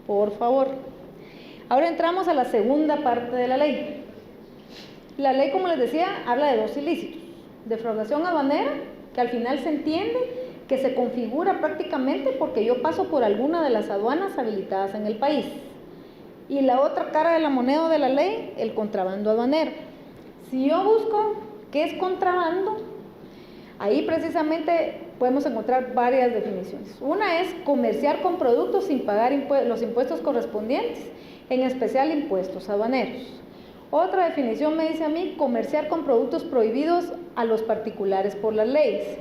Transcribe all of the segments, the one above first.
por favor. Ahora entramos a la segunda parte de la ley. La ley, como les decía, habla de dos ilícitos: defraudación aduanera, que al final se entiende que se configura prácticamente porque yo paso por alguna de las aduanas habilitadas en el país. Y la otra cara de la moneda de la ley, el contrabando aduanero. Si yo busco qué es contrabando, ahí precisamente podemos encontrar varias definiciones. Una es comerciar con productos sin pagar los impuestos correspondientes, en especial impuestos aduaneros. Otra definición me dice a mí comerciar con productos prohibidos a los particulares por las leyes.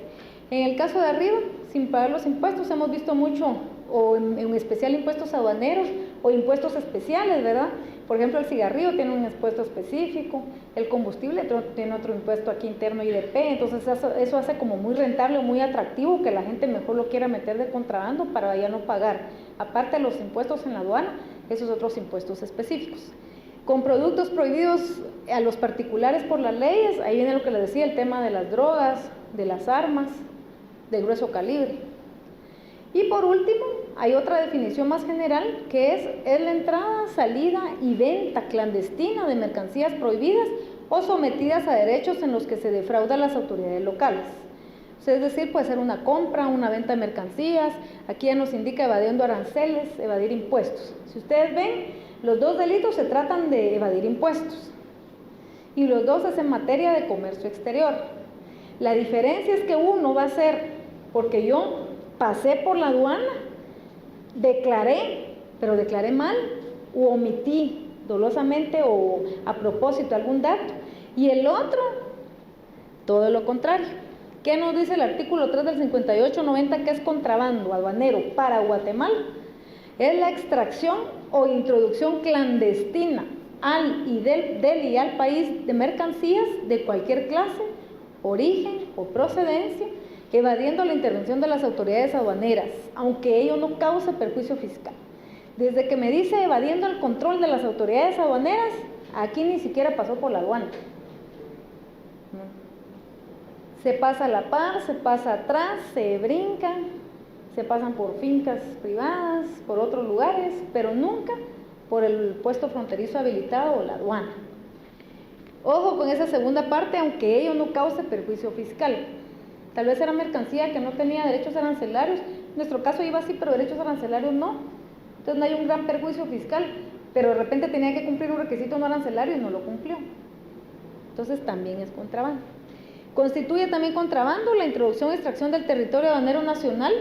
En el caso de arriba, sin pagar los impuestos, hemos visto mucho, o en especial impuestos aduaneros o impuestos especiales, ¿verdad? Por ejemplo, el cigarrillo tiene un impuesto específico, el combustible tiene otro impuesto aquí interno, IDP, entonces eso hace como muy rentable o muy atractivo que la gente mejor lo quiera meter de contrabando para ya no pagar. Aparte de los impuestos en la aduana, esos otros impuestos específicos. Con productos prohibidos a los particulares por las leyes, ahí viene lo que les decía, el tema de las drogas, de las armas, de grueso calibre. Y por último, hay otra definición más general que es la entrada, salida y venta clandestina de mercancías prohibidas o sometidas a derechos en los que se defraudan las autoridades locales. Es decir, puede ser una compra, una venta de mercancías. Aquí ya nos indica evadiendo aranceles, evadir impuestos. Si ustedes ven, los dos delitos se tratan de evadir impuestos y los dos es en materia de comercio exterior. La diferencia es que uno va a ser porque yo pasé por la aduana, declaré, pero declaré mal o omití dolosamente o a propósito algún dato, y el otro, todo lo contrario. ¿Qué nos dice el artículo 3 del 5890 que es contrabando aduanero para Guatemala? Es la extracción o introducción clandestina al y del y al país de mercancías de cualquier clase, origen o procedencia, evadiendo la intervención de las autoridades aduaneras, aunque ello no cause perjuicio fiscal. Desde que me dice evadiendo el control de las autoridades aduaneras, aquí ni siquiera pasó por la aduana. Se pasa a la par, se pasa atrás, se brinca, se pasan por fincas privadas, por otros lugares, pero nunca por el puesto fronterizo habilitado o la aduana. Ojo con esa segunda parte, aunque ello no cause perjuicio fiscal. Tal vez era mercancía que no tenía derechos arancelarios, en nuestro caso iba así, pero derechos arancelarios no. Entonces no hay un gran perjuicio fiscal, pero de repente tenía que cumplir un requisito no arancelario y no lo cumplió. Entonces también es contrabando. Constituye también contrabando la introducción o extracción del territorio aduanero nacional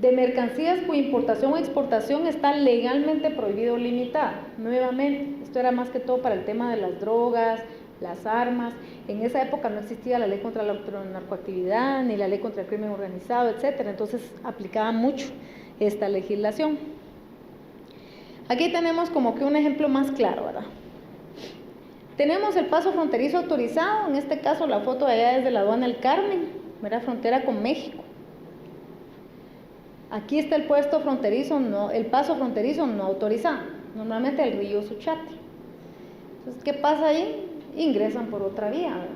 de mercancías cuya importación o exportación está legalmente prohibido o limitada. Nuevamente, esto era más que todo para el tema de las drogas, las armas. En esa época no existía la ley contra la narcoactividad, ni la ley contra el crimen organizado, etcétera. Entonces aplicaba mucho esta legislación. Aquí tenemos como que un ejemplo más claro, ¿verdad? Tenemos el paso fronterizo autorizado, en este caso la foto de allá desde la aduana El Carmen, ¿verdad? Frontera con México. Aquí está el puesto fronterizo, el paso fronterizo no autorizado, normalmente el río Suchate. Entonces, ¿qué pasa ahí? Ingresan por otra vía, ¿verdad?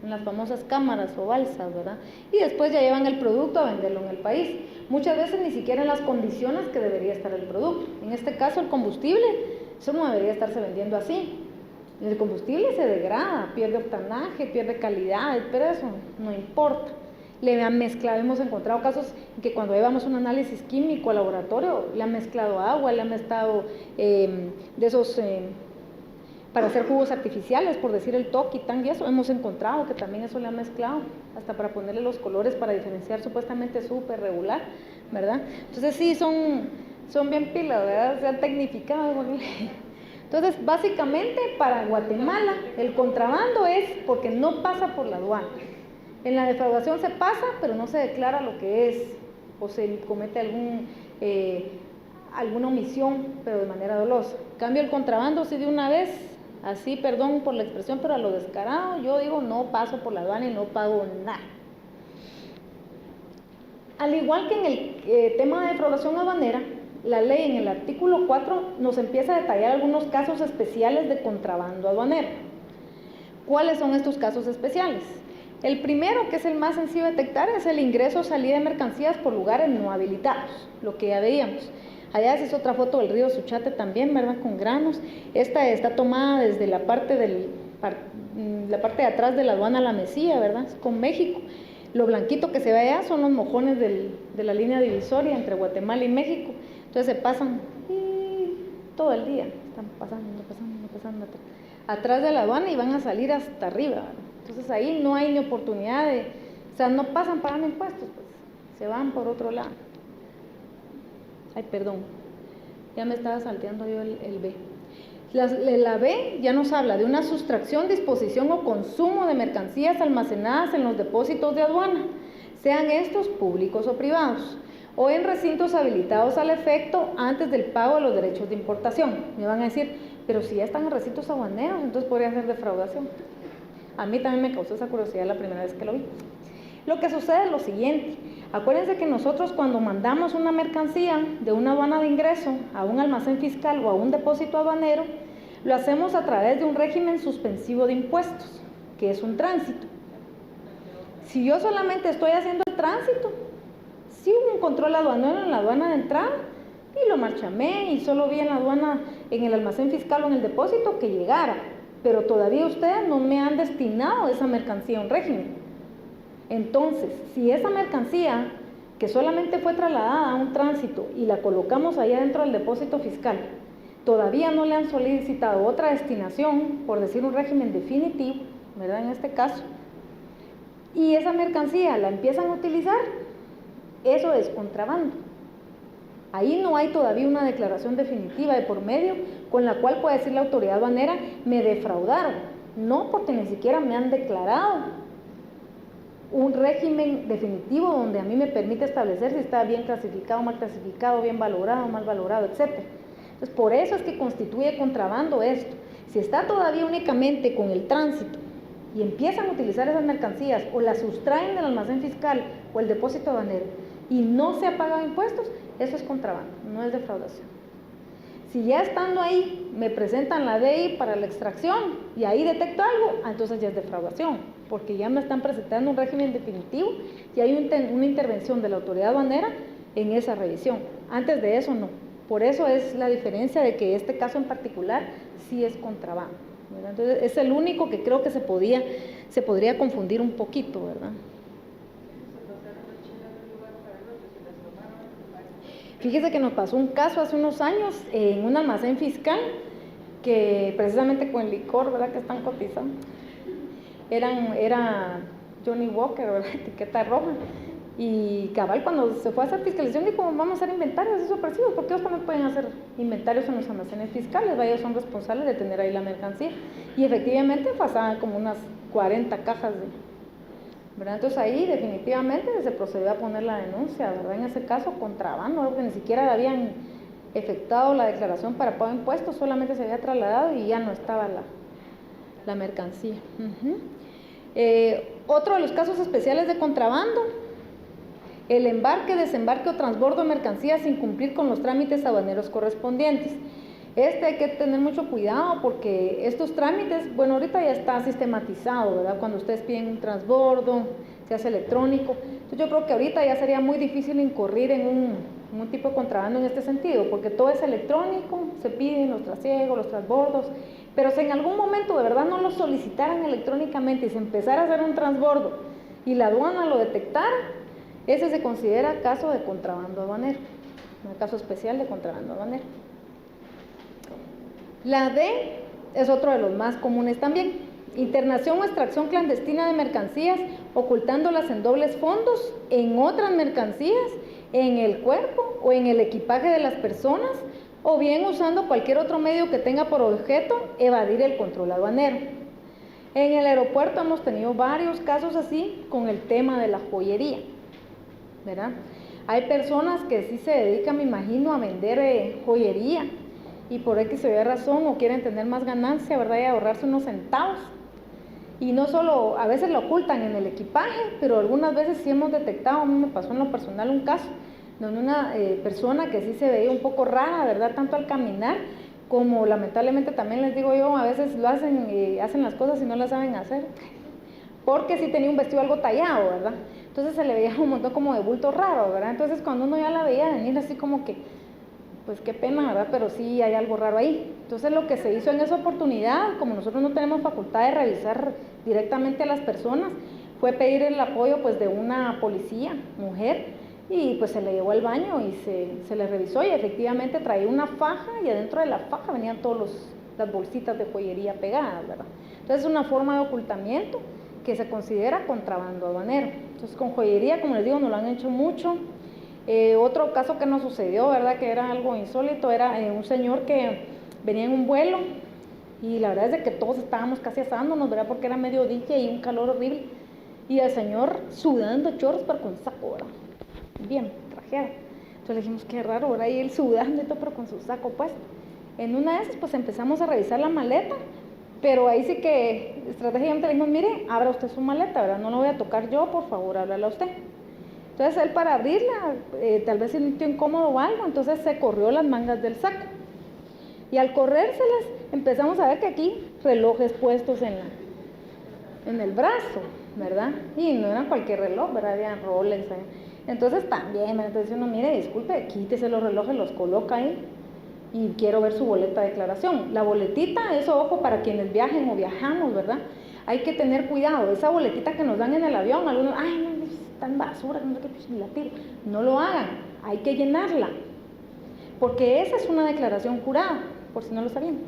En las famosas cámaras o balsas, ¿verdad? Y después ya llevan el producto a venderlo en el país. Muchas veces ni siquiera en las condiciones que debería estar el producto. En este caso el combustible, eso no debería estarse vendiendo así. El combustible se degrada, pierde octanaje, pierde calidad, pero eso no importa. Le han mezclado, hemos encontrado casos en que cuando llevamos un análisis químico al laboratorio, le han mezclado agua, le han mezclado de esos para hacer jugos artificiales, por decir el toquitán y eso, hemos encontrado que también eso le han mezclado, hasta para ponerle los colores para diferenciar supuestamente súper regular, ¿verdad? Entonces sí, son bien pilas, ¿verdad? Se han tecnificado. Entonces, básicamente, para Guatemala, el contrabando es porque no pasa por la aduana. En la defraudación se pasa, pero no se declara lo que es, o se comete alguna omisión, pero de manera dolosa. En cambio, el contrabando, si de una vez, así, perdón por la expresión, pero a lo descarado, yo digo, no paso por la aduana y no pago nada. Al igual que en el tema de defraudación aduanera, la ley en el artículo 4 nos empieza a detallar algunos casos especiales de contrabando aduanero. ¿Cuáles son estos casos especiales? El primero, que es el más sencillo de detectar, es el ingreso o salida de mercancías por lugares no habilitados, lo que ya veíamos. Allá esa es otra foto del río Suchate también, ¿verdad? Con granos. Esta está tomada desde la parte de atrás de la aduana La Mesía, ¿verdad? Con México. Lo blanquito que se ve allá son los mojones de la línea divisoria entre Guatemala y México. Entonces se pasan todo el día, están pasando atrás de la aduana y van a salir hasta arriba, ¿verdad? Entonces ahí no hay ni oportunidad o sea, no pasan pagando impuestos, pues se van por otro lado. Ay, perdón, ya me estaba salteando yo el B. La B ya nos habla de una sustracción, disposición o consumo de mercancías almacenadas en los depósitos de aduana, sean estos públicos o privados, o en recintos habilitados al efecto antes del pago de los derechos de importación. Me van a decir, pero si ya están en recintos aduaneros, entonces podría ser defraudación. A mí también me causó esa curiosidad la primera vez que lo vi. Lo que sucede es lo siguiente: acuérdense que nosotros cuando mandamos una mercancía de una aduana de ingreso a un almacén fiscal o a un depósito aduanero, lo hacemos a través de un régimen suspensivo de impuestos, que es un tránsito. Si yo solamente estoy haciendo el tránsito, sí hubo un control aduanero en la aduana de entrada y lo marchamé y solo vi en la aduana, en el almacén fiscal o en el depósito que llegara, pero todavía ustedes no me han destinado esa mercancía a un régimen. Entonces, si esa mercancía que solamente fue trasladada a un tránsito y la colocamos allá dentro del depósito fiscal, todavía no le han solicitado otra destinación, por decir un régimen definitivo, ¿verdad? En este caso, y esa mercancía la empiezan a utilizar, eso es contrabando. Ahí no hay todavía una declaración definitiva de por medio con la cual puede decir la autoridad aduanera, me defraudaron. No, porque ni siquiera me han declarado un régimen definitivo donde a mí me permite establecer si está bien clasificado, mal clasificado, bien valorado, mal valorado, etc. Entonces, por eso es que constituye contrabando esto. Si está todavía únicamente con el tránsito y empiezan a utilizar esas mercancías o las sustraen del almacén fiscal o el depósito aduanero y no se ha pagado impuestos, eso es contrabando, no es defraudación. Si ya estando ahí me presentan la DI para la extracción y ahí detecto algo, entonces ya es defraudación, porque ya me están presentando un régimen definitivo y hay una intervención de la autoridad aduanera en esa revisión. Antes de eso no. Por eso es la diferencia de que este caso en particular sí es contrabando, ¿verdad? Entonces es el único que creo que se podría confundir un poquito, ¿verdad? Fíjese que nos pasó un caso hace unos años en un almacén fiscal que precisamente con el licor, ¿verdad?, que están cotizando, era Johnny Walker, ¿verdad?, etiqueta roja, y cabal cuando se fue a hacer fiscalización dijo, vamos a hacer inventarios de esos operativos, porque ellos también pueden hacer inventarios en los almacenes fiscales, ellos son responsables de tener ahí la mercancía, y efectivamente pasaban como unas 40 cajas ¿verdad? Entonces ahí definitivamente se procedió a poner la denuncia, ¿verdad? En ese caso contrabando, algo que ni siquiera habían efectuado la declaración para pago de impuestos, solamente se había trasladado y ya no estaba la mercancía. Otro de los casos especiales de contrabando, el embarque, desembarque o transbordo de mercancías sin cumplir con los trámites aduaneros correspondientes. Hay que tener mucho cuidado porque estos trámites, bueno, ahorita ya está sistematizado, ¿verdad? Cuando ustedes piden un transbordo, se hace electrónico. Entonces yo creo que ahorita ya sería muy difícil incurrir en un tipo de contrabando en este sentido, porque todo es electrónico, se piden los trasiegos, los transbordos, pero si en algún momento de verdad no lo solicitaran electrónicamente y se empezara a hacer un transbordo y la aduana lo detectara, ese se considera caso de contrabando aduanero, un caso especial de contrabando aduanero. La D es otro de los más comunes también. Internación o extracción clandestina de mercancías, ocultándolas en dobles fondos, en otras mercancías, en el cuerpo o en el equipaje de las personas, o bien usando cualquier otro medio que tenga por objeto evadir el control aduanero. En el aeropuerto hemos tenido varios casos así con el tema de la joyería, ¿verdad? Hay personas que sí se dedican, me imagino, a vender joyería, y por X o Y razón o quieren tener más ganancia, ¿verdad?, y ahorrarse unos centavos, y no solo, a veces lo ocultan en el equipaje, pero algunas veces sí hemos detectado, a mí me pasó en lo personal un caso, donde una persona que sí se veía un poco rara, ¿verdad?, tanto al caminar, como lamentablemente también les digo yo, a veces lo hacen, hacen las cosas y no las saben hacer, porque sí tenía un vestido algo tallado, ¿verdad?, entonces se le veía un montón como de bulto raro, ¿verdad?, entonces cuando uno ya la veía venir así como que pues qué pena, ¿verdad? Pero sí hay algo raro ahí. Entonces lo que se hizo en esa oportunidad, como nosotros no tenemos facultad de revisar directamente a las personas, fue pedir el apoyo pues de una policía, mujer, y pues se le llevó al baño y se le revisó y efectivamente traía una faja y adentro de la faja venían todas las bolsitas de joyería pegadas, ¿verdad? Entonces es una forma de ocultamiento que se considera contrabando aduanero. Entonces con joyería, como les digo, nos lo han hecho mucho. Otro caso que nos sucedió, ¿verdad?, que era algo insólito, era un señor que venía en un vuelo y la verdad es de que todos estábamos casi asándonos, ¿verdad?, porque era mediodía y un calor horrible, y el señor sudando chorros pero con saco, ¿verdad?, bien trajeado. Entonces le dijimos, qué raro, ¿verdad?, y él sudando y todo pero con su saco puesto. En una de esas pues empezamos a revisar la maleta, pero ahí sí que estratégicamente le dijimos, mire, abra usted su maleta, ¿verdad?, no lo voy a tocar yo, por favor, háblale a usted. Entonces él, para abrirla, tal vez se sintió incómodo o algo, entonces se corrió las mangas del saco. Y al corrérselas, empezamos a ver que aquí relojes puestos en el brazo, ¿verdad? Y no eran cualquier reloj, ¿verdad? Habían Rolex. Entonces también, entonces uno, mire, disculpe, quítese los relojes, los coloca ahí y quiero ver su boleta de declaración. La boletita, eso, ojo, para quienes viajen o viajamos, ¿verdad? Hay que tener cuidado. Esa boletita que nos dan en el avión, algunos, ay, no, está en basura, no sé qué, pues ni la tiro. No lo hagan, hay que llenarla, porque esa es una declaración jurada, por si no lo sabían.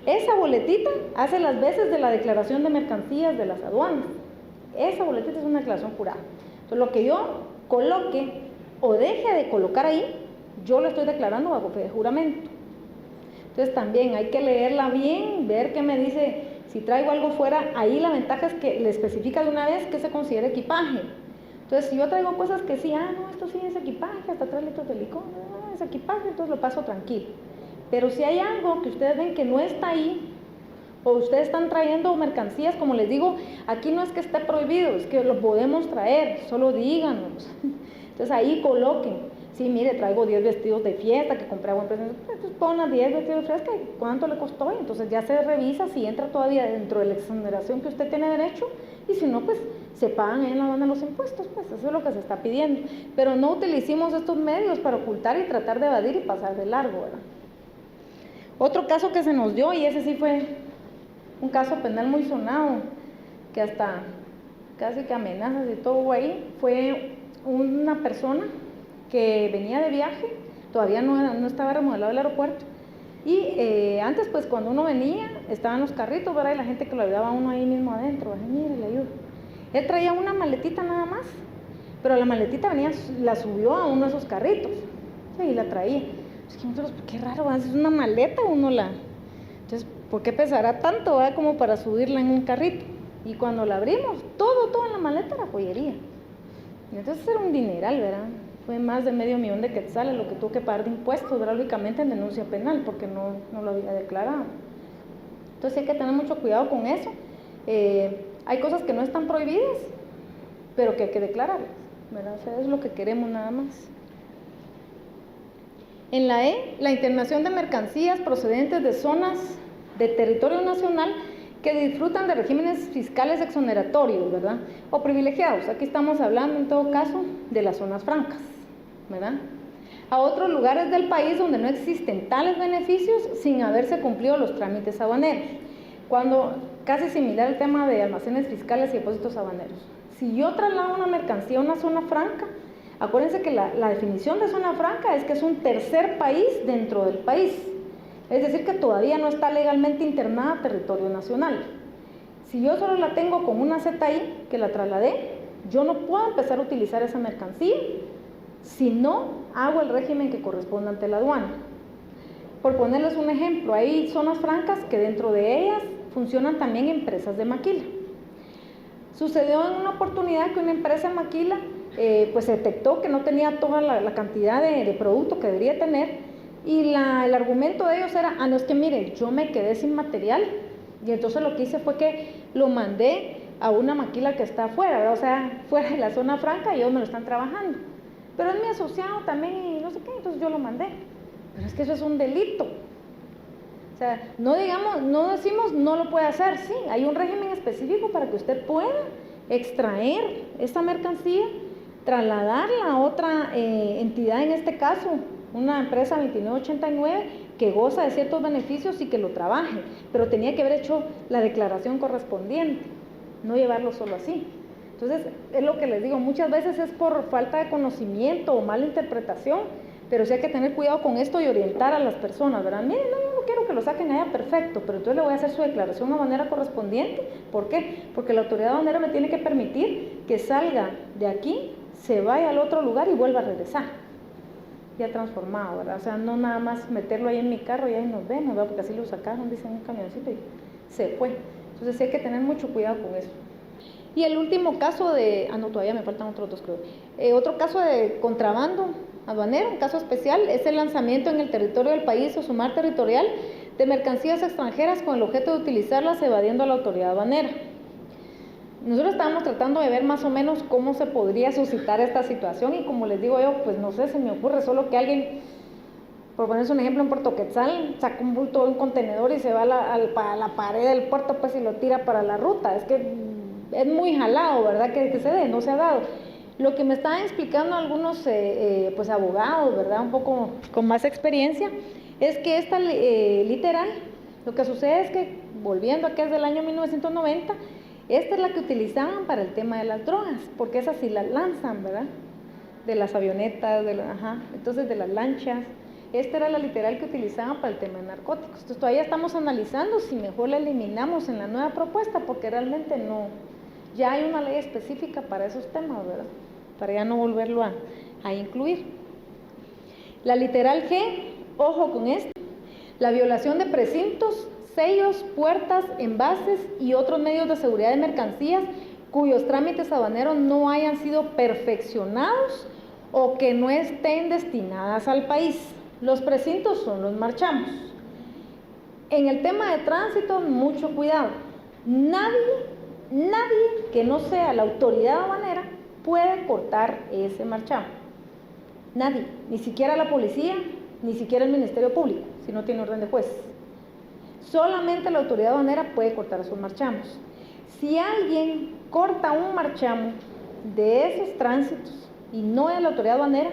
Esa boletita hace las veces de la declaración de mercancías de las aduanas. Esa boletita es una declaración jurada. Entonces, lo que yo coloque o deje de colocar ahí, yo lo estoy declarando bajo fe de juramento. Entonces, también hay que leerla bien, ver qué me dice. Si traigo algo fuera, ahí la ventaja es que le especifica de una vez que se considera equipaje. Entonces, si yo traigo cosas que sí, no, esto sí es equipaje, hasta 3 litros de licor, no, es equipaje, entonces lo paso tranquilo. Pero si hay algo que ustedes ven que no está ahí, o ustedes están trayendo mercancías, como les digo, aquí no es que esté prohibido, es que lo podemos traer, solo díganos. Entonces ahí coloquen, sí, mire, traigo 10 vestidos de fiesta que compré a buen precio, entonces pongan 10 vestidos de fiesta, ¿cuánto le costó? Entonces ya se revisa si entra todavía dentro de la exoneración que usted tiene derecho, y si no, pues se pagan ahí en la aduana los impuestos, pues eso es lo que se está pidiendo. Pero no utilicemos estos medios para ocultar y tratar de evadir y pasar de largo, ¿verdad? Otro caso que se nos dio, y ese sí fue un caso penal muy sonado, que hasta casi que amenazas y todo ahí, fue una persona que venía de viaje, todavía no estaba remodelado el aeropuerto, y antes pues cuando uno venía, estaban los carritos, ¿verdad?, y la gente que lo ayudaba a uno ahí mismo adentro, mire, le ayudo. Él traía una maletita nada más, pero la maletita la subió a uno de esos carritos, y la traía. Es que nosotros, qué raro, es una maleta, uno la... Entonces, ¿por qué pesará tanto, ¿verdad?, como para subirla en un carrito? Y cuando la abrimos, todo en la maleta era joyería. Y entonces era un dineral, ¿verdad? Fue más de $500,000 de quetzales lo que tuvo que pagar de impuestos, ¿verdad?, lógicamente en denuncia penal, porque no lo había declarado. Entonces hay que tener mucho cuidado con eso. Hay cosas que no están prohibidas, pero que hay que declararlas, ¿verdad? O sea, es lo que queremos nada más. En la E, la internación de mercancías procedentes de zonas de territorio nacional que disfrutan de regímenes fiscales exoneratorios, ¿verdad?, o privilegiados. Aquí estamos hablando en todo caso de las zonas francas, ¿verdad?, a otros lugares del país donde no existen tales beneficios sin haberse cumplido los trámites aduaneros. Cuando, casi similar al tema de almacenes fiscales y depósitos aduaneros. Si yo traslado una mercancía a una zona franca, acuérdense que la definición de zona franca es que es un tercer país dentro del país. Es decir, que todavía no está legalmente internada a territorio nacional. Si yo solo la tengo con una ZI que la trasladé, yo no puedo empezar a utilizar esa mercancía si no hago el régimen que corresponde ante la aduana. Por ponerles un ejemplo, hay zonas francas que dentro de ellas funcionan también empresas de maquila. Sucedió en una oportunidad que una empresa de maquila pues detectó que no tenía toda la cantidad de producto que debería tener, y el argumento de ellos era, no, es que mire, yo me quedé sin material, y entonces lo que hice fue que lo mandé a una maquila que está afuera, ¿verdad?, o sea, fuera de la zona franca, y ellos me lo están trabajando, pero es mi asociado también y no sé qué, entonces yo lo mandé. Pero es que eso es un delito. O sea, no decimos no lo puede hacer, sí, hay un régimen específico para que usted pueda extraer esta mercancía, trasladarla a otra entidad, en este caso una empresa 2989 que goza de ciertos beneficios y que lo trabaje, pero tenía que haber hecho la declaración correspondiente, no llevarlo solo así. Entonces, es lo que les digo, muchas veces es por falta de conocimiento o mala interpretación, pero sí hay que tener cuidado con esto y orientar a las personas, ¿verdad? Miren, no, yo no quiero que lo saquen allá, perfecto, pero entonces le voy a hacer su declaración de manera correspondiente. ¿Por qué? Porque la autoridad aduanera me tiene que permitir que salga de aquí, se vaya al otro lugar y vuelva a regresar, ya transformado, ¿verdad? O sea, no nada más meterlo ahí en mi carro y ahí nos vemos, ¿verdad? Porque así lo sacaron, dicen, un camioncito y se fue. Entonces sí hay que tener mucho cuidado con eso. Y el último caso de, no, todavía me faltan otros dos, creo. Otro caso de contrabando aduanero, un caso especial, es el lanzamiento en el territorio del país o su mar territorial de mercancías extranjeras con el objeto de utilizarlas evadiendo a la autoridad aduanera. Nosotros estábamos tratando de ver más o menos cómo se podría suscitar esta situación y como les digo yo, pues no sé, se me ocurre solo que alguien, por ponerse un ejemplo, en Puerto Quetzal, saca un bulto de un contenedor y se va a la pared del puerto pues y lo tira para la ruta. Es que es muy jalado, ¿verdad? Que se dé, no se ha dado. Lo que me estaban explicando algunos pues abogados, ¿verdad? Un poco con más experiencia, es que esta literal, lo que sucede es que, volviendo a que es del año 1990, esta es la que utilizaban para el tema de las drogas, porque esas sí las lanzan, ¿verdad? De las avionetas, entonces de las lanchas. Esta era la literal que utilizaban para el tema de narcóticos. Entonces todavía estamos analizando si mejor la eliminamos en la nueva propuesta, porque realmente no, ya hay una ley específica para esos temas, ¿verdad? Para ya no volverlo a incluir. La literal G, ojo con esto, la violación de precintos, sellos, puertas, envases y otros medios de seguridad de mercancías cuyos trámites aduaneros no hayan sido perfeccionados o que no estén destinadas al país. Los precintos son los marchamos. En el tema de tránsito, mucho cuidado. Nadie que no sea la autoridad aduanera puede cortar ese marchamo. Nadie, ni siquiera la policía, ni siquiera el Ministerio Público, si no tiene orden de juez. Solamente la autoridad aduanera puede cortar esos marchamos. Si alguien corta un marchamo de esos tránsitos y no es la autoridad aduanera,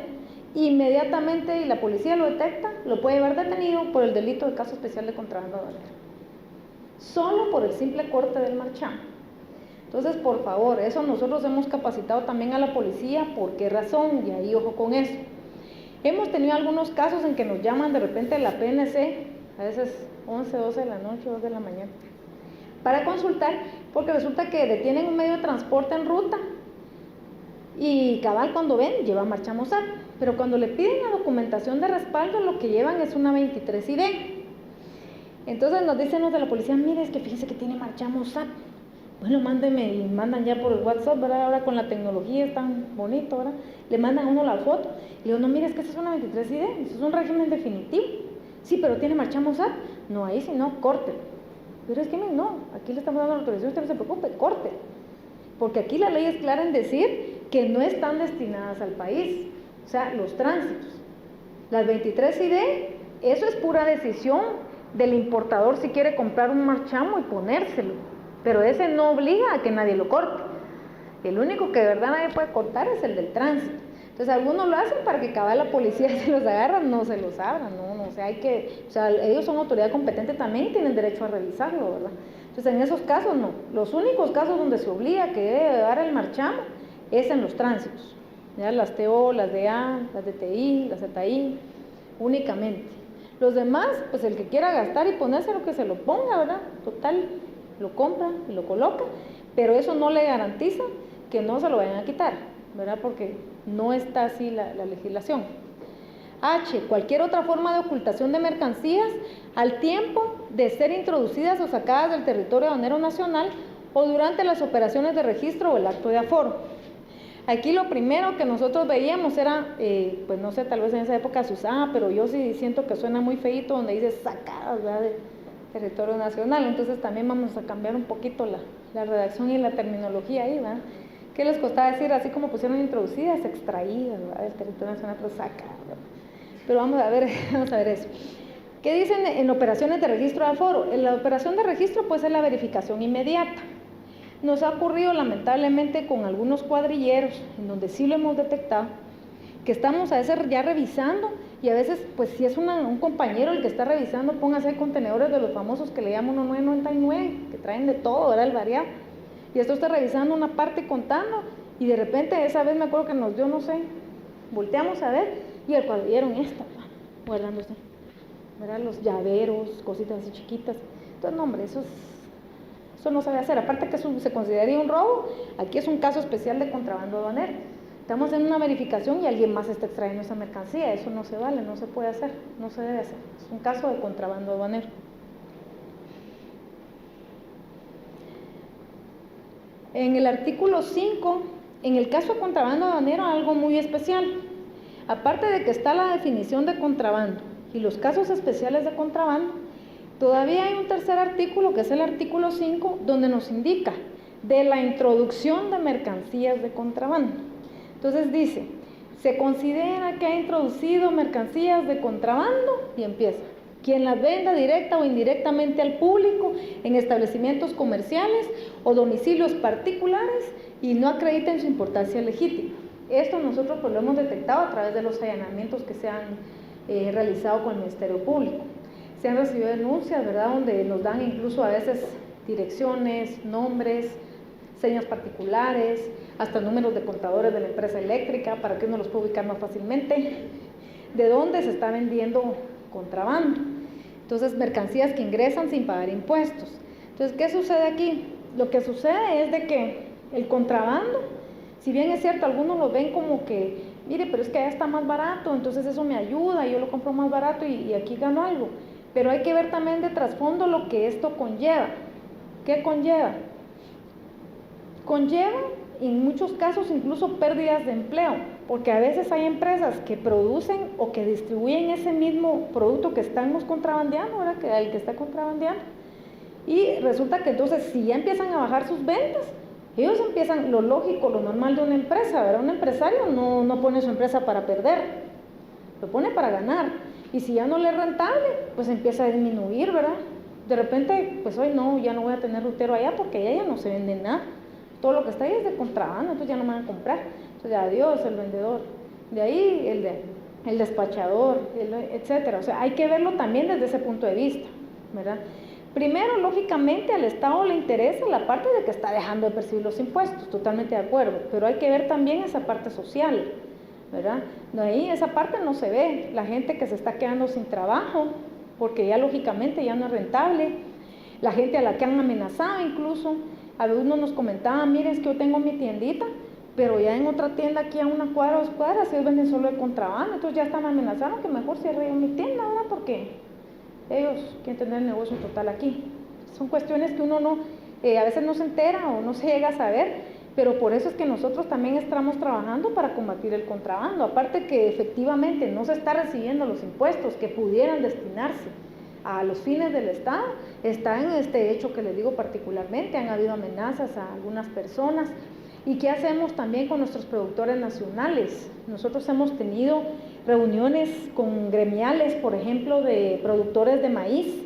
inmediatamente, y la policía lo detecta, lo puede llevar detenido por el delito de caso especial de contrabando aduanero. Solo por el simple corte del marchamo. Entonces, por favor, eso nosotros hemos capacitado también a la policía. ¿Por qué razón? Y ahí ojo con eso. Hemos tenido algunos casos en que nos llaman de repente la PNC, a veces 11, 12 de la noche, 2 de la mañana, para consultar, porque resulta que detienen un medio de transporte en ruta y cabal cuando ven, lleva marchamo SAT, pero cuando le piden la documentación de respaldo, lo que llevan es una 23 ID. Entonces nos dicen los de la policía, mire, es que fíjese que tiene marchamo SAT. Bueno, mándeme, y mandan ya por el WhatsApp, ¿verdad? Ahora con la tecnología es tan bonito, ¿verdad? Le mandan a uno la foto, y le digo, no, mire, es que esa es una 23 ID, eso es un régimen definitivo. Sí, pero tiene marchamo SAT. No, ahí sí no, córtelo. Pero es que no, aquí le estamos dando la autorización, usted no se preocupe, córtelo. Porque aquí la ley es clara en decir que no están destinadas al país, o sea, los tránsitos. Las 23 ID, eso es pura decisión del importador si quiere comprar un marchamo y ponérselo, pero ese no obliga a que nadie lo corte. El único que de verdad nadie puede cortar es el del tránsito. Entonces algunos lo hacen para que cabal la policía se los agarra, no se los abra, no, o sea, ellos son autoridad competente también y tienen derecho a revisarlo, ¿verdad? Entonces en esos casos no, los únicos casos donde se obliga que debe dar el marchamo es en los tránsitos, ya las TO, las DA, las DTI, las ZI, únicamente. Los demás, pues el que quiera gastar y ponerse lo que se lo ponga, ¿verdad? Total, lo compra y lo coloca, pero eso no le garantiza que no se lo vayan a quitar, ¿verdad? Porque no está así la legislación. H, cualquier otra forma de ocultación de mercancías al tiempo de ser introducidas o sacadas del territorio aduanero nacional o durante las operaciones de registro o el acto de aforo. Aquí lo primero que nosotros veíamos era, pues no sé, tal vez en esa época se usaba, pero yo sí siento que suena muy feíto donde dice sacadas, ¿verdad?, de territorio nacional. Entonces también vamos a cambiar un poquito la redacción y la terminología ahí, ¿verdad? ¿Qué les costaba decir? Así como pusieron introducidas, extraídas, ¿verdad?, del territorio nacional, pero sacadas, ¿verdad? Pero vamos a ver eso. ¿Qué dicen en operaciones de registro de aforo? En la operación de registro pues es la verificación inmediata. Nos ha ocurrido lamentablemente con algunos cuadrilleros, en donde sí lo hemos detectado, que estamos a veces ya revisando, y a veces, pues si es un compañero el que está revisando, póngase contenedores de los famosos que le llaman 1999, que traen de todo, ¿verdad? El variado. Y esto está revisando una parte contando, y de repente esa vez me acuerdo que nos dio, no sé, volteamos a ver, y el cuadro vieron esta, guardándose, ¿verdad? Los llaveros, cositas así chiquitas. Entonces, no, hombre, eso no se debe hacer. Aparte que eso se consideraría un robo, aquí es un caso especial de contrabando aduanero. Estamos en una verificación y alguien más está extrayendo esa mercancía. Eso no se vale, no se puede hacer, no se debe hacer. Es un caso de contrabando aduanero. En el artículo 5, en el caso de contrabando aduanero, algo muy especial. Aparte de que está la definición de contrabando y los casos especiales de contrabando, todavía hay un tercer artículo, que es el artículo 5, donde nos indica de la introducción de mercancías de contrabando. Entonces dice, se considera que ha introducido mercancías de contrabando, y empieza, quien las venda directa o indirectamente al público en establecimientos comerciales o domicilios particulares y no acrediten su importancia legítima. Esto nosotros pues lo hemos detectado a través de los allanamientos que se han realizado con el Ministerio Público. Se han recibido denuncias, ¿verdad?, donde nos dan incluso a veces direcciones, nombres, señas particulares, hasta números de contadores de la empresa eléctrica para que uno los pueda ubicar más fácilmente, de dónde se está vendiendo contrabando. Entonces, mercancías que ingresan sin pagar impuestos. Entonces, ¿qué sucede aquí? Lo que sucede es de que el contrabando, si bien es cierto, algunos lo ven como que, mire, pero es que allá está más barato, entonces eso me ayuda, yo lo compro más barato y aquí gano algo. Pero hay que ver también de trasfondo lo que esto conlleva. ¿Qué conlleva? Conlleva, en muchos casos, incluso pérdidas de empleo, porque a veces hay empresas que producen o que distribuyen ese mismo producto que estamos contrabandeando, ¿verdad?, que el que está contrabandeando, y resulta que entonces si ya empiezan a bajar sus ventas, ellos empiezan, lo lógico, lo normal de una empresa, ¿verdad? Un empresario no pone su empresa para perder, lo pone para ganar. Y si ya no le es rentable, pues empieza a disminuir, ¿verdad? De repente, pues hoy no, ya no voy a tener rutero allá porque allá ya no se vende nada. Todo lo que está ahí es de contrabando, entonces ya no me van a comprar. Entonces, adiós el vendedor. De ahí el despachador, etcétera. O sea, hay que verlo también desde ese punto de vista, ¿verdad? Primero, lógicamente, al Estado le interesa la parte de que está dejando de percibir los impuestos, totalmente de acuerdo, pero hay que ver también esa parte social, ¿verdad? De ahí esa parte no se ve, la gente que se está quedando sin trabajo, porque ya lógicamente ya no es rentable, la gente a la que han amenazado incluso, algunos nos comentaban, miren, es que yo tengo mi tiendita, pero ya en otra tienda aquí a una cuadra o 2 cuadras, ellos venden solo de contrabando, entonces ya están amenazando que mejor cierre yo mi tienda, ¿verdad? Porque ellos quieren tener el negocio total aquí. Son cuestiones que uno no, a veces no se entera o no se llega a saber, pero por eso es que nosotros también estamos trabajando para combatir el contrabando, aparte que efectivamente no se está recibiendo los impuestos que pudieran destinarse a los fines del Estado, está en este hecho que les digo particularmente, han habido amenazas a algunas personas. ¿Y qué hacemos también con nuestros productores nacionales? Nosotros hemos tenido reuniones con gremiales, por ejemplo, de productores de maíz,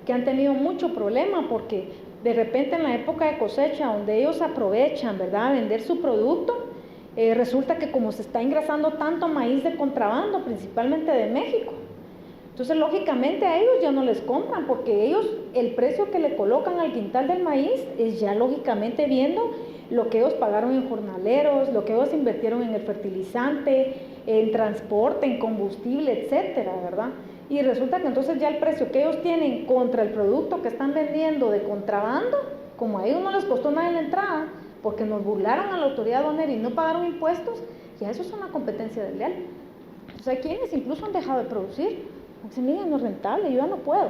que han tenido mucho problema porque de repente en la época de cosecha, donde ellos aprovechan, ¿verdad?, a vender su producto, resulta que como se está ingresando tanto maíz de contrabando, principalmente de México, entonces lógicamente a ellos ya no les compran, porque ellos, el precio que le colocan al quintal del maíz es ya lógicamente viendo lo que ellos pagaron en jornaleros, lo que ellos invirtieron en el fertilizante, en transporte, en combustible, etcétera, ¿verdad? Y resulta que entonces ya el precio que ellos tienen contra el producto que están vendiendo de contrabando, como a ellos no les costó nada en la entrada, porque nos burlaron a la autoridad aduanera y no pagaron impuestos, ya eso es una competencia desleal. Entonces hay quienes incluso han dejado de producir. Dicen, miren, no es rentable, yo ya no puedo.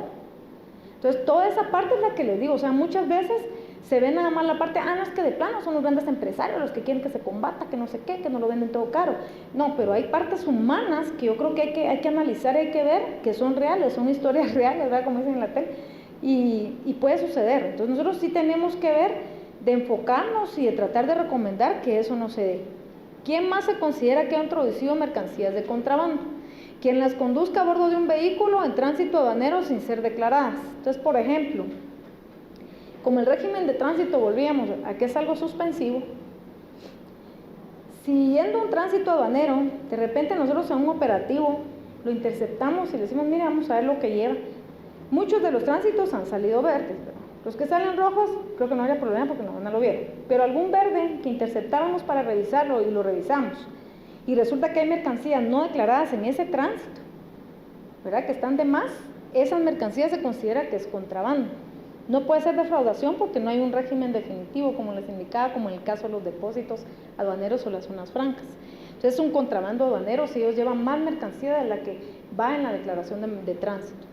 Entonces toda esa parte es la que les digo, o sea, muchas veces se ve nada más la parte, no, es que de plano son los grandes empresarios los que quieren que se combata, que no sé qué, que no lo venden todo caro. No, pero hay partes humanas que yo creo que hay que analizar, hay que ver, que son reales, son historias reales, ¿verdad?, como dicen en la tele, y puede suceder. Entonces nosotros sí tenemos que ver de enfocarnos y de tratar de recomendar que eso no se dé. ¿Quién más se considera que ha introducido mercancías de contrabando? Quien las conduzca a bordo de un vehículo en tránsito aduanero sin ser declaradas. Entonces, por ejemplo, como el régimen de tránsito, volvíamos a que es algo suspensivo, Siguiendo un tránsito aduanero, de repente nosotros en un operativo lo interceptamos y le decimos, mira, vamos a ver lo que lleva. Muchos de los tránsitos han salido verdes, pero los que salen rojos creo que no había problema porque no lo vieron, pero algún verde que interceptábamos para revisarlo y lo revisamos, y resulta que hay mercancías no declaradas en ese tránsito, ¿verdad?, que están de más, esas mercancías se considera que es contrabando. No puede ser defraudación porque no hay un régimen definitivo, como les indicaba, como en el caso de los depósitos aduaneros o las zonas francas. Entonces es un contrabando aduanero si ellos llevan más mercancía de la que va en la declaración de tránsito.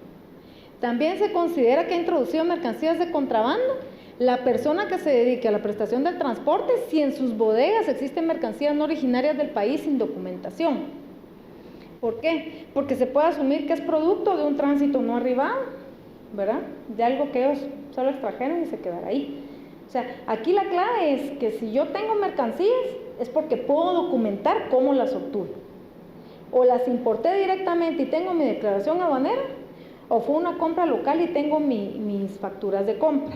También se considera que ha introducido mercancías de contrabando la persona que se dedique a la prestación del transporte si en sus bodegas existen mercancías no originarias del país sin documentación. ¿Por qué? Porque se puede asumir que es producto de un tránsito no arribado, ¿verdad?, de algo que ellos solo extrajeron y se quedará ahí. O sea, aquí la clave es que si yo tengo mercancías es porque puedo documentar cómo las obtuve. O las importé directamente y tengo mi declaración aduanera, o fue una compra local y tengo mis facturas de compra.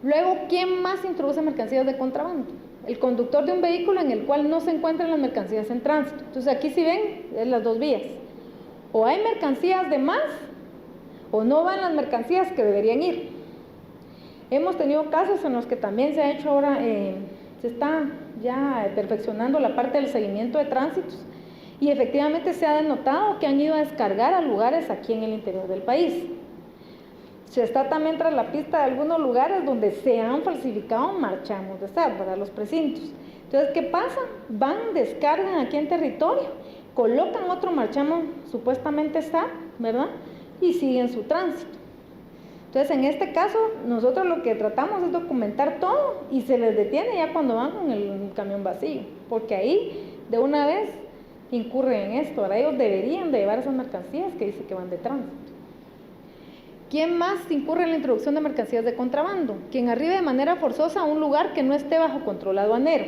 Luego, ¿quién más introduce mercancías de contrabando? El conductor de un vehículo en el cual no se encuentran las mercancías en tránsito. Entonces aquí si ven, es las dos vías. O hay mercancías de más, o no van las mercancías que deberían ir. Hemos tenido casos en los que también se ha hecho ahora, se está ya perfeccionando la parte del seguimiento de tránsitos, y efectivamente se ha denotado que han ido a descargar a lugares aquí en el interior del país. Se está también tras la pista de algunos lugares donde se han falsificado marchamos de SAT, ¿verdad?, los precintos. Entonces, ¿qué pasa? Van, descargan aquí en territorio, colocan otro marchamo supuestamente SAT, ¿verdad?, y siguen su tránsito. Entonces, en este caso, nosotros lo que tratamos es documentar todo y se les detiene ya cuando van con el camión vacío, porque ahí de una vez incurren en esto. Ahora ellos deberían de llevar esas mercancías que dice que van de tránsito. ¿Quién más incurre en la introducción de mercancías de contrabando? Quien arribe de manera forzosa a un lugar que no esté bajo control aduanero.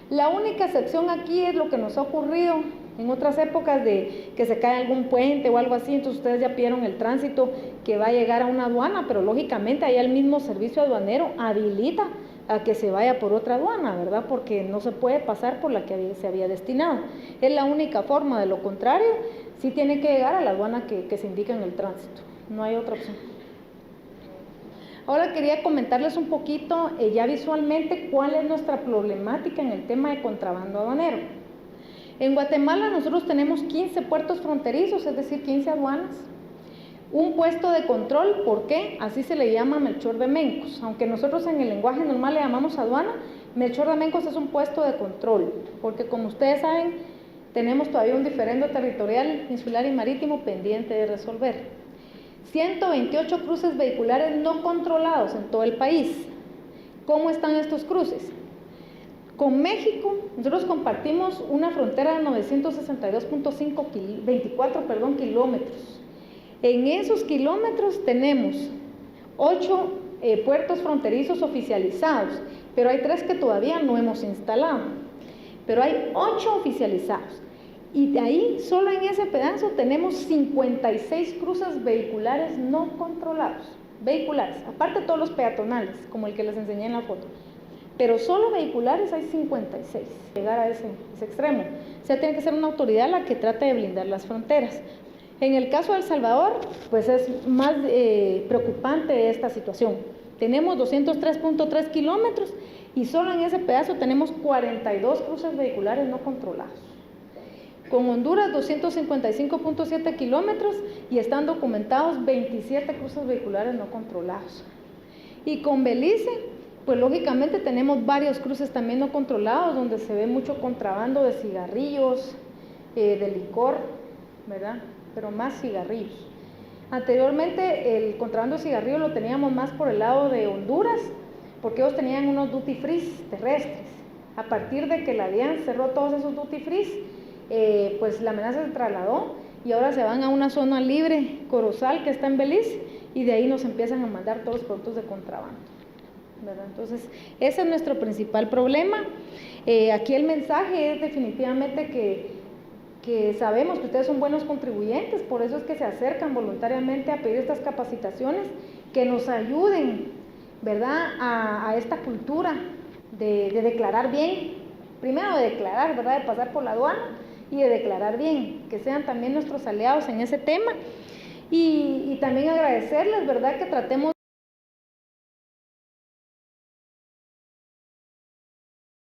La única excepción aquí es lo que nos ha ocurrido en otras épocas de que se cae algún puente o algo así, entonces ustedes ya pidieron el tránsito que va a llegar a una aduana, pero lógicamente ahí el mismo servicio aduanero habilita a que se vaya por otra aduana, ¿verdad?, porque no se puede pasar por la que se había destinado. Es la única forma, de lo contrario, sí tiene que llegar a la aduana que se indica en el tránsito, no hay otra opción. Ahora quería comentarles un poquito ya visualmente cuál es nuestra problemática en el tema de contrabando aduanero. En Guatemala nosotros tenemos 15 puertos fronterizos, es decir, 15 aduanas, un puesto de control. ¿Por qué? Así se le llama Melchor de Mencos, aunque nosotros en el lenguaje normal le llamamos aduana. Melchor de Mencos es un puesto de control, porque como ustedes saben, tenemos todavía un diferendo territorial, insular y marítimo pendiente de resolver. 128 cruces vehiculares no controlados en todo el país. ¿Cómo están estos cruces? Con México, nosotros compartimos una frontera de 962.24 kilómetros. En esos kilómetros tenemos 8 puertos fronterizos oficializados, pero hay 3 que todavía no hemos instalado. Pero hay 8 oficializados. Y de ahí, solo en ese pedazo, tenemos 56 cruces vehiculares no controlados. Vehiculares, aparte de todos los peatonales, como el que les enseñé en la foto. Pero solo vehiculares hay 56. Llegar a ese extremo. O sea, tiene que ser una autoridad la que trate de blindar las fronteras. En el caso de El Salvador, pues es más preocupante esta situación. Tenemos 203.3 kilómetros y solo en ese pedazo tenemos 42 cruces vehiculares no controlados. Con Honduras, 255.7 kilómetros y están documentados 27 cruces vehiculares no controlados. Y con Belice, pues lógicamente tenemos varios cruces también no controlados, donde se ve mucho contrabando de cigarrillos, de licor, ¿verdad?, pero más cigarrillos. Anteriormente el contrabando de cigarrillos lo teníamos más por el lado de Honduras, porque ellos tenían unos duty free terrestres. A partir de que la DIAN cerró todos esos duty free, pues la amenaza se trasladó y ahora se van a una zona libre, Corozal, que está en Belice, y de ahí nos empiezan a mandar todos los productos de contrabando, ¿verdad? Entonces, ese es nuestro principal problema. Aquí el mensaje es definitivamente que sabemos que ustedes son buenos contribuyentes, por eso es que se acercan voluntariamente a pedir estas capacitaciones que nos ayuden, ¿verdad?, a esta cultura de declarar bien, primero de declarar, ¿verdad? De pasar por la aduana y de declarar bien, que sean también nuestros aliados en ese tema. Y también agradecerles, ¿verdad? Que tratemos